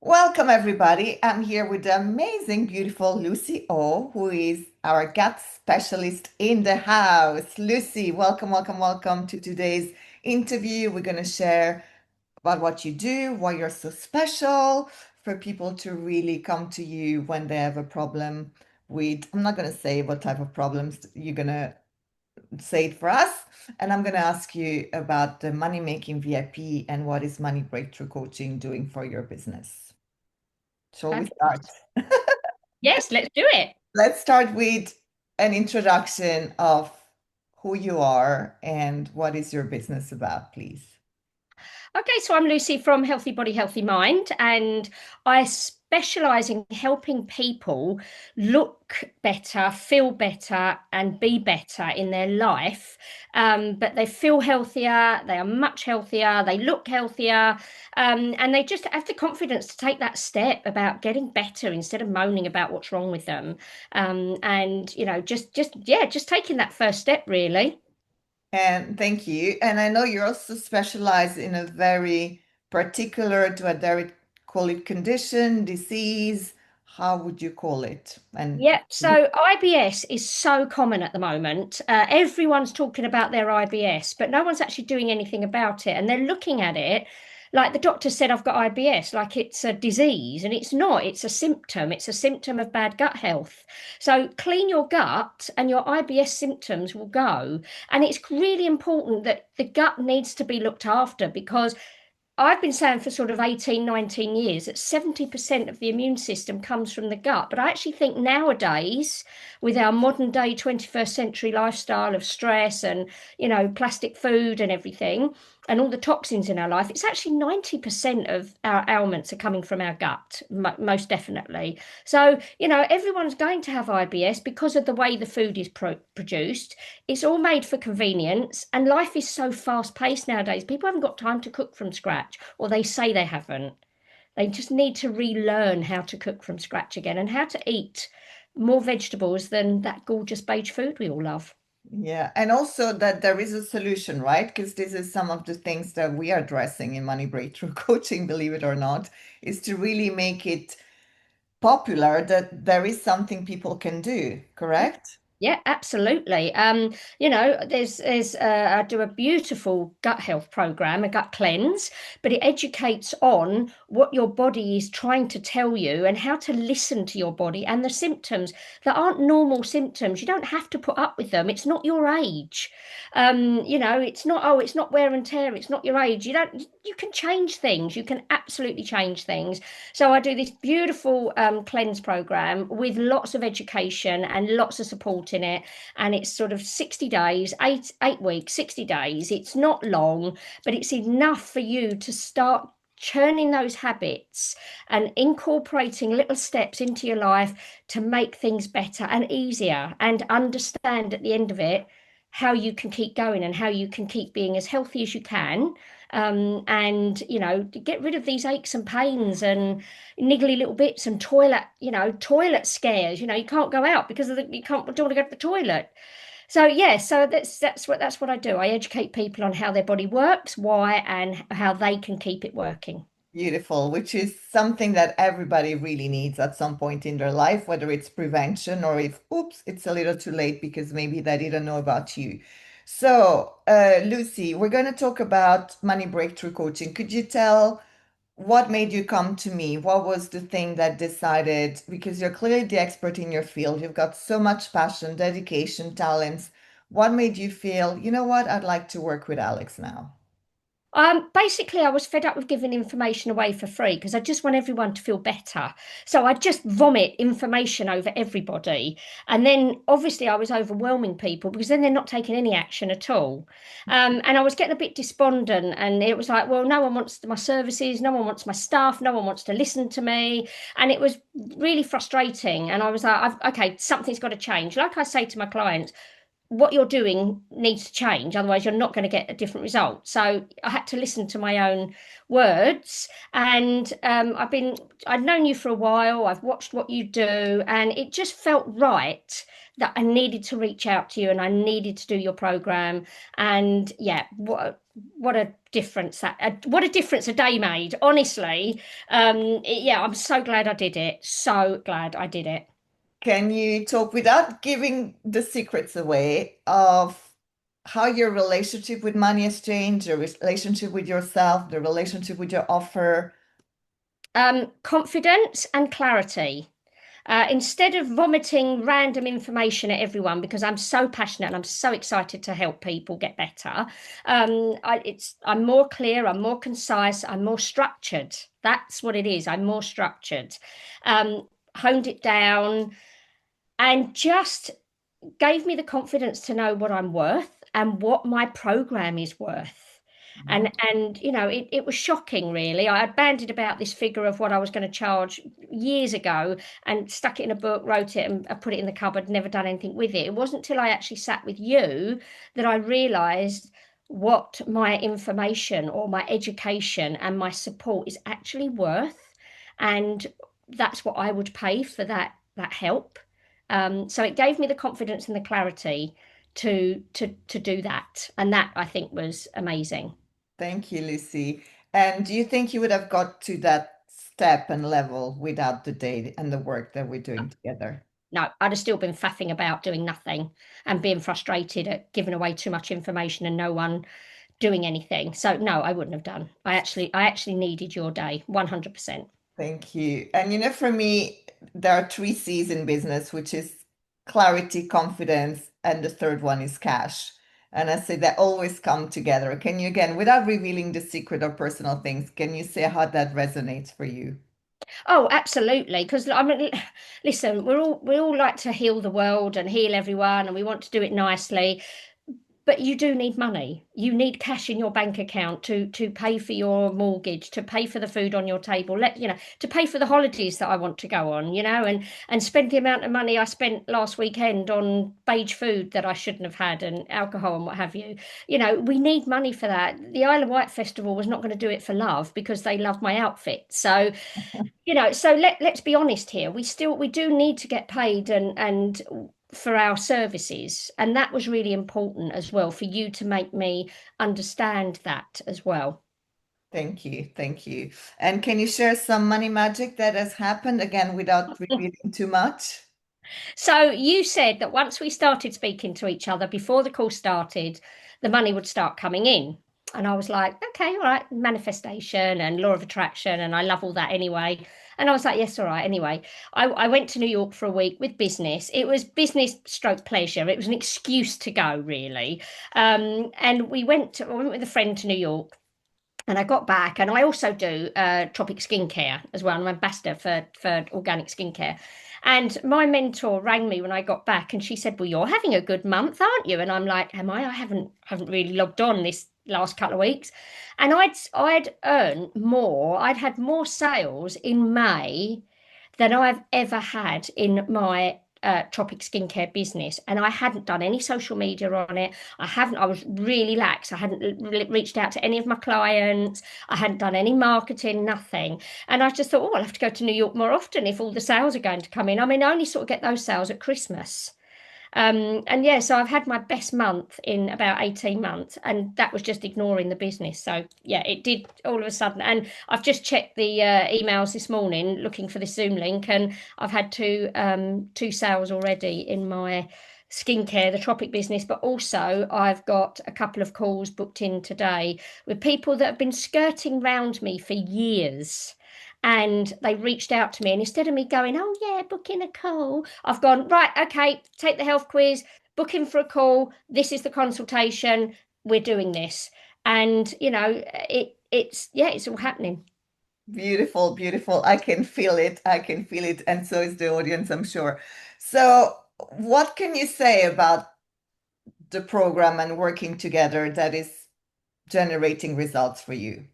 Welcome, everybody. I'm here with the amazing, beautiful Lucy O, who is our gut specialist in the house. Lucy, welcome, welcome, welcome to today's interview. We're going to share about what you do, why you're so special, for people to really come to you when they have a problem with, I'm not going to say what type of problems you're going to say it for us. And I'm going to ask you about the money making VIP and what is money breakthrough coaching doing for your business. Shall we Fabulous. start? Yes, let's do it. Let's start with an introduction of who you are and what is your business about, please. Okay, so I'm Lucy from Healthy Body, Healthy Mind, and I specialize in helping people look better, feel better, and be better in their life. But they feel healthier, they are much healthier, they look healthier, and they just have the confidence to take that step about getting better instead of moaning about what's wrong with them. Just taking that first step, really. And thank you. And I know you're also specialized in a very particular, do I dare call it condition, disease? How would you call it? And Yeah, so IBS is so common at the moment. Everyone's talking about their IBS, but no one's actually doing anything about it. And they're looking at it like the doctor said, I've got IBS, like it's a disease. And it's not, it's a symptom. It's a symptom of bad gut health. So clean your gut and your IBS symptoms will go. And it's really important that the gut needs to be looked after because I've been saying for sort of 18, 19 years that 70% of the immune system comes from the gut. But I actually think nowadays, with our modern day 21st century lifestyle of stress and, plastic food and everything, and all the toxins in our life, it's actually 90% of our ailments are coming from our gut, most definitely. So, everyone's going to have IBS because of the way the food is produced. It's all made for convenience, and life is so fast paced nowadays. People haven't got time to cook from scratch, or they say they haven't. They just need to relearn how to cook from scratch again and how to eat more vegetables than that gorgeous beige food we all love. yeah, and also that there is a solution, right? Because this is some of the things that we are addressing in Money Breakthrough Coaching, believe it or not, is to really make it popular that there is something people can do, correct? Yeah, absolutely. I do a beautiful gut health program, a gut cleanse, but it educates on what your body is trying to tell you and how to listen to your body and the symptoms that aren't normal symptoms. You don't have to put up with them. It's not your age. It's not wear and tear. It's not your age. You can change things. You can absolutely change things. So I do this beautiful cleanse program with lots of education and lots of support in it. And it's sort of 60 days, 8 weeks, 60 days. It's not long, but it's enough for you to start churning those habits and incorporating little steps into your life to make things better and easier and understand at the end of it how you can keep going and how you can keep being as healthy as you can, and get rid of these aches and pains and niggly little bits and toilet scares. You can't go out because you don't want to go to the toilet. So yeah, so that's what I do. I educate people on how their body works, why, and how they can keep it working. Beautiful, which is something that everybody really needs at some point in their life, whether it's prevention or if, oops, it's a little too late because maybe they didn't know about you. So, Lucy, we're going to talk about money breakthrough coaching. Could you tell what made you come to me? What was the thing that decided, because you're clearly the expert in your field, you've got so much passion, dedication, talents. What made you feel, you know what, I'd like to work with Alex now? Basically, I was fed up with giving information away for free because I just want everyone to feel better. So I just vomit information over everybody. And then obviously I was overwhelming people because then they're not taking any action at all. And I was getting a bit despondent, and it was like, well, no one wants my services, no one wants my stuff, no one wants to listen to me. And it was really frustrating. And I was like, okay, something's got to change. Like I say to my clients, what you're doing needs to change, otherwise you're not going to get a different result. So I had to listen to my own words. And I'd known you for a while, I've watched what you do, and it just felt right that I needed to reach out to you and I needed to do your program. And yeah, what a difference what a difference a day made, honestly. Yeah, I'm so glad I did it. So glad I did it. Can you talk without giving the secrets away of how your relationship with money has changed, your relationship with yourself, the relationship with your offer? Confidence and clarity. Instead of vomiting random information at everyone, because I'm so passionate and I'm so excited to help people get better, I'm more clear, I'm more concise, I'm more structured. That's what it is. I'm more structured. Honed it down and just gave me the confidence to know what I'm worth and what my program is worth. And it was shocking really. I had bandied about this figure of what I was going to charge years ago and stuck it in a book, wrote it and I put it in the cupboard, never done anything with it. It wasn't until I actually sat with you that I realized what my information or my education and my support is actually worth. And that's what I would pay for that help. So it gave me the confidence and the clarity to do that, and that I think was amazing. Thank you, Lucy. And do you think you would have got to that step and level without the day and the work that we're doing together? No, I'd have still been faffing about doing nothing and being frustrated at giving away too much information and no one doing anything. So no, I wouldn't have done. I actually needed your day, 100%. Thank you. And for me, there are three C's in business, which is clarity, confidence, and the third one is cash. And I say that always come together. Can you, again, without revealing the secret or personal things, can you say how that resonates for you? Oh, absolutely. Because I mean, listen, we all like to heal the world and heal everyone, and we want to do it nicely. But you do need money. You need cash in your bank account to pay for your mortgage, to pay for the food on your table, to pay for the holidays that I want to go on, and spend the amount of money I spent last weekend on beige food that I shouldn't have had and alcohol and what have you. We need money for that. The Isle of Wight Festival was not going to do it for love because they love my outfit. So let's be honest here. We do need to get paid and for our services. And that was really important as well for you to make me understand that as well. Thank you. Thank you. And can you share some money magic that has happened, again, without revealing too much? So you said that once we started speaking to each other before the call started, the money would start coming in. And I was like, okay, all right, manifestation and law of attraction. And I love all that anyway. And I was like, yes, all right. Anyway, I went to New York for a week with business. It was business stroke pleasure. It was an excuse to go, really. And I went with a friend to New York. And I got back, and I also do Tropic Skincare as well. I'm an ambassador for organic skincare. And my mentor rang me when I got back, and she said, "Well, you're having a good month, aren't you?" And I'm like, "Am I? I haven't really logged on this last couple of weeks." And I'd earned more. I'd had more sales in May than I've ever had in my Tropic Skincare business. And I hadn't done any social media on it. I was really lax. I hadn't reached out to any of my clients. I hadn't done any marketing, nothing. And I just thought, oh, I'll have to go to New York more often if all the sales are going to come in. I mean, I only sort of get those sales at Christmas. And yeah, so I've had my best month in about 18 months, and that was just ignoring the business. So yeah, it did all of a sudden. And I've just checked the emails this morning looking for this Zoom link, and I've had two sales already in my skincare, the Tropic business, but also I've got a couple of calls booked in today with people that have been skirting round me for years. And they reached out to me, and instead of me going, oh yeah, book in a call, I've gone, right, okay, take the health quiz, book in for a call. This is the consultation. We're doing this. And it's all happening. Beautiful, beautiful. I can feel it. I can feel it. And so is the audience, I'm sure. So, what can you say about the program and working together that is generating results for you?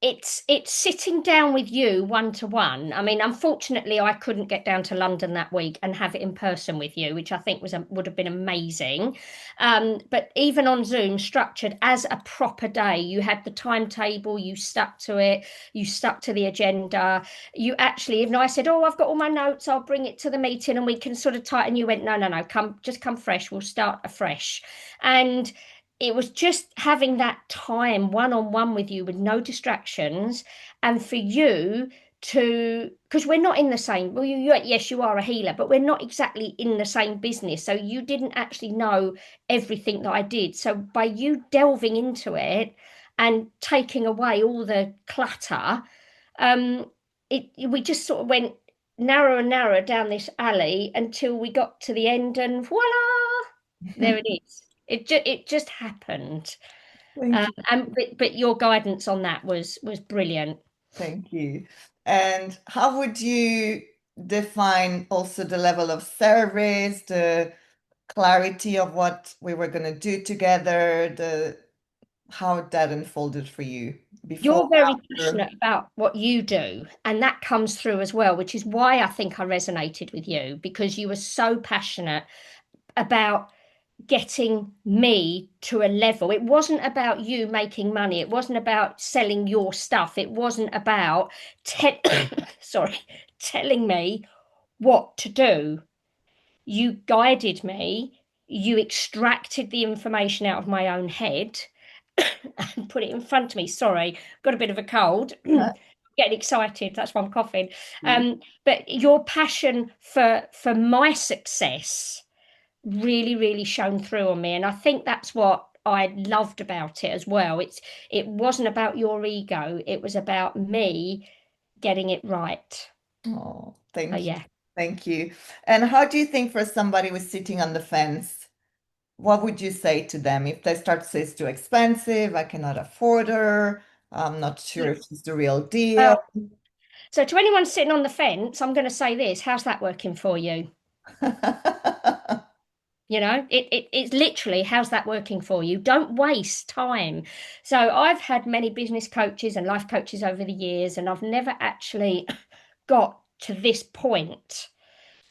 It's sitting down with you one to one. I mean, unfortunately, I couldn't get down to London that week and have it in person with you, which I think would have been amazing. But even on Zoom, structured as a proper day, you had the timetable, you stuck to it, you stuck to the agenda. You actually, even though I said, "Oh, I've got all my notes, I'll bring it to the meeting and we can sort of tighten," you went, "No, no, no, come, just come fresh. We'll start afresh." And it was just having that time one on one with you with no distractions, and for you to, because we're not in the same, well, yes, you are a healer, but we're not exactly in the same business. So you didn't actually know everything that I did. So by you delving into it and taking away all the clutter, um, we just sort of went narrower and narrower down this alley until we got to the end, and voila, there it is. It just happened. Thank you. But your guidance on that was brilliant. Thank you. And how would you define also the level of service, the clarity of what we were going to do together, the how that unfolded for you before, You're very after? passionate about what you do, and that comes through as well, which is why I think I resonated with you, because you were so passionate about getting me to a level. It wasn't about you making money. It wasn't about selling your stuff. It wasn't about sorry, telling me what to do. You guided me. You extracted the information out of my own head and put it in front of me. Sorry, got a bit of a cold. Getting excited. That's why I'm coughing. But your passion for my success really, really shone through on me. And I think that's what I loved about it as well. It wasn't about your ego, it was about me getting it right. Oh, So thank you. yeah. Thank you. And how do you think for somebody who's sitting on the fence, what would you say to them if they start to say it's too expensive, I cannot afford her, I'm not sure if she's the real deal? Well, so to anyone sitting on the fence, I'm going to say this: how's that working for you? It's literally, how's that working for you? Don't waste time. So I've had many business coaches and life coaches over the years, and I've never actually got to this point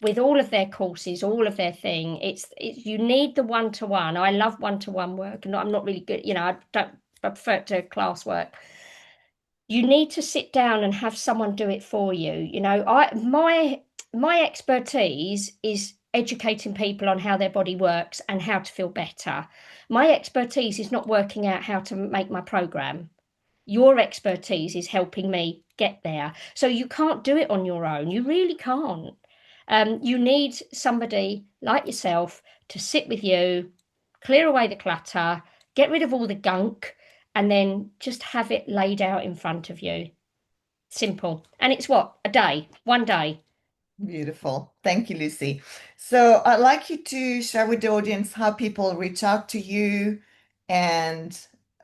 with all of their courses, all of their thing. It's you need the one-to-one. I love one-to-one work, and I'm not really good, I don't, I prefer it to class work. You need to sit down and have someone do it for you. My expertise is educating people on how their body works and how to feel better. My expertise is not working out how to make my program. Your expertise is helping me get there. So you can't do it on your own. You really can't. You need somebody like yourself to sit with you, clear away the clutter, get rid of all the gunk, and then just have it laid out in front of you. Simple. And it's what? A day, one day. Beautiful. Thank you, Lucy. So I'd like you to share with the audience how people reach out to you and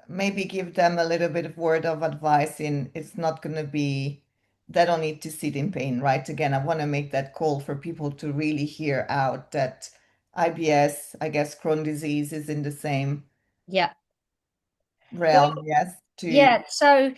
maybe give them a little bit of word of advice in it's not going to be, they don't need to sit in pain, right? Again, I want to make that call for people to really hear out that IBS, I guess Crohn's disease is in the same Yeah. Well, realm, yes, to yeah. So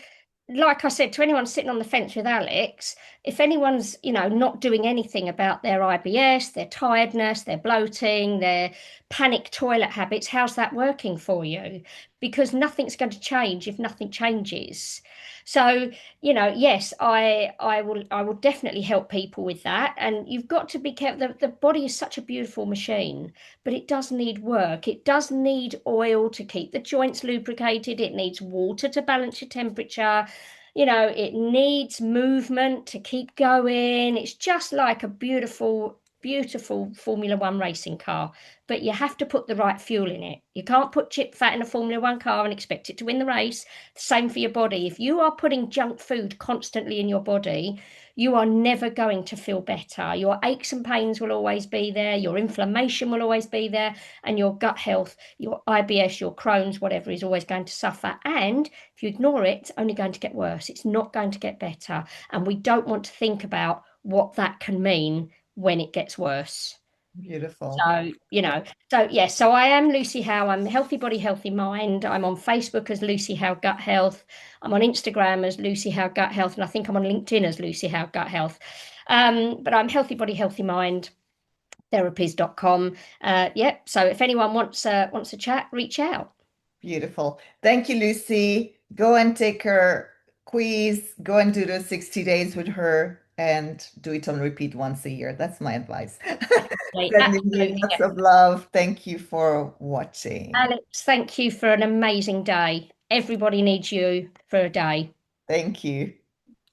like I said, to anyone sitting on the fence with Alex, if anyone's, not doing anything about their IBS, their tiredness, their bloating, their panic toilet habits, how's that working for you? Because nothing's going to change if nothing changes. So, yes, I will definitely help people with that. And you've got to be careful. The body is such a beautiful machine, but it does need work. It does need oil to keep the joints lubricated. It needs water to balance your temperature. It needs movement to keep going. It's just like a beautiful, beautiful Formula One racing car, but you have to put the right fuel in it. You can't put chip fat in a Formula One car and expect it to win the race. The same for your body. If you are putting junk food constantly in your body, you are never going to feel better. Your aches and pains will always be there. Your inflammation will always be there. And your gut health, your IBS, your Crohn's, whatever, is always going to suffer. And if you ignore it, it's only going to get worse. It's not going to get better. And we don't want to think about what that can mean when it gets worse. beautiful. So I am Lucy Howe. I'm Healthy Body, Healthy Mind. I'm on Facebook as Lucy Howe Gut Health. I'm on Instagram as Lucy Howe Gut Health, and I think I'm on LinkedIn as Lucy Howe Gut Health. But I'm Healthy Body, Healthy Mind therapies.com. Yep. So if anyone wants to chat, reach out. Beautiful. Thank you, Lucy. Go and take her quiz, go and do those 60 days with her and do it on repeat once a year. That's my advice. Absolutely, Sending you absolutely. lots of love. Thank you for watching. Alex, thank you for an amazing day. Everybody needs you for a day. Thank you.